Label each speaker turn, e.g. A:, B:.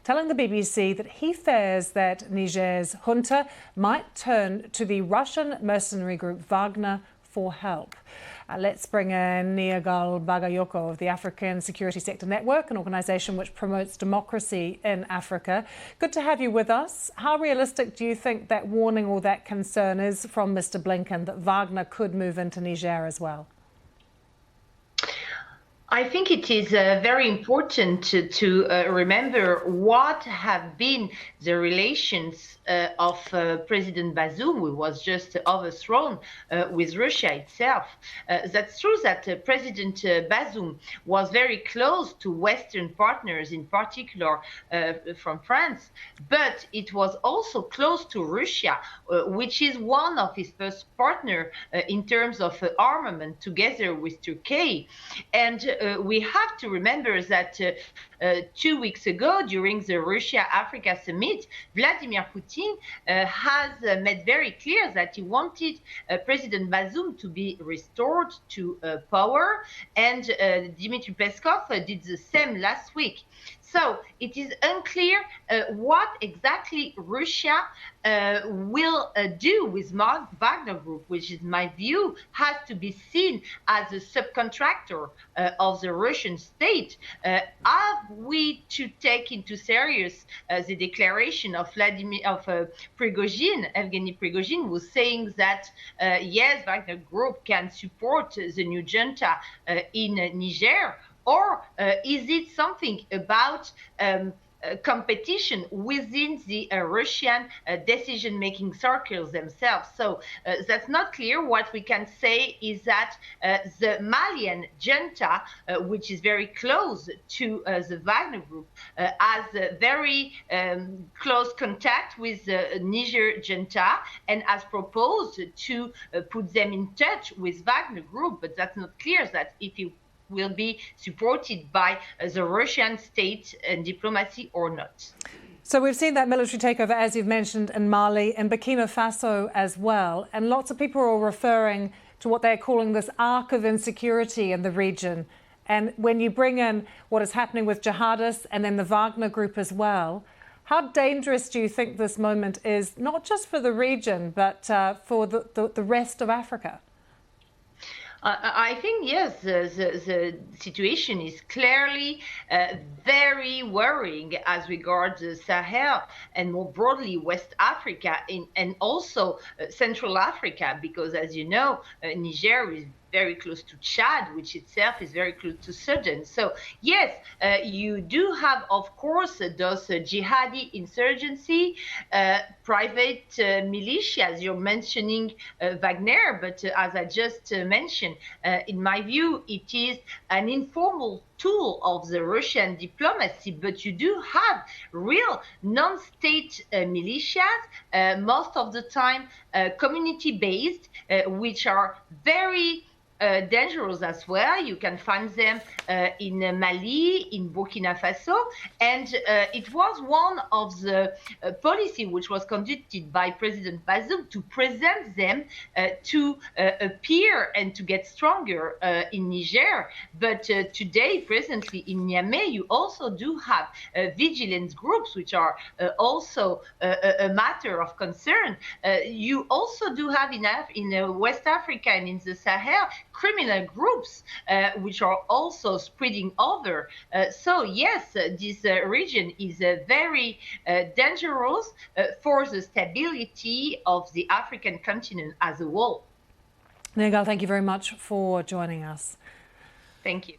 A: telling the BBC that he fears that Niger's junta might turn to the Russian mercenary group Wagner for help. Let's bring in Niger Bagayoko of the African Security Sector Network, an organisation which promotes democracy in Africa. Good to have you with us. How realistic do you think that warning or that concern is from Mr. Blinken that Wagner could move into Niger as well?
B: I think it is very important to remember what have been the relations of President Bazoum, who was just overthrown with Russia itself. That's true that President Bazoum was very close to Western partners, in particular from France, but it was also close to Russia, which is one of his first partners in terms of armament, together with Turkey. And we have to remember that 2 weeks ago, during the Russia-Africa summit, Vladimir Putin has made very clear that he wanted President Bazoum to be restored to power, and Dmitry Peskov did the same last week. So it is unclear what exactly Russia will do with Wagner Group, which in my view has to be seen as a subcontractor of the Russian state. Are we to take into serious the declaration of Prigozhin, Evgeny Prigozhin, was saying that yes, Wagner Group can support the new junta in Niger? Or is it something about competition within the Russian decision-making circles themselves? So that's not clear. What we can say is that the Malian junta, which is very close to the Wagner Group, has very close contact with the Niger junta and has proposed to put them in touch with Wagner Group, but that's not clear that if you will be supported by the Russian state and diplomacy or not.
A: So we've seen that military takeover, as you've mentioned, in Mali and Burkina Faso as well. And lots of people are referring to what they're calling this arc of insecurity in the region. And when you bring in what is happening with jihadists and then the Wagner Group as well, how dangerous do you think this moment is, not just for the region, but for the rest of Africa?
B: I think, yes, the situation is clearly very worrying as regards the Sahel and more broadly West Africa and also Central Africa, because as you know, Niger is very close to Chad, which itself is very close to Sudan. So yes, you do have, of course, those jihadi insurgency, private militias. You're mentioning Wagner, but as I just mentioned, in my view, it is an informal tool of the Russian diplomacy, but you do have real non-state militias, most of the time community-based, which are very dangerous as well. You can find them in Mali, in Burkina Faso, and it was one of the policy which was conducted by President Bazoum to present them to appear and to get stronger in Niger. But today, presently in Niamey, you also do have vigilance groups, which are also a matter of concern. You also do have in West Africa and in the Sahel criminal groups which are also spreading over. So yes, this region is very dangerous for the stability of the African continent as a whole.
A: Niger, thank you very much for joining us.
B: Thank you.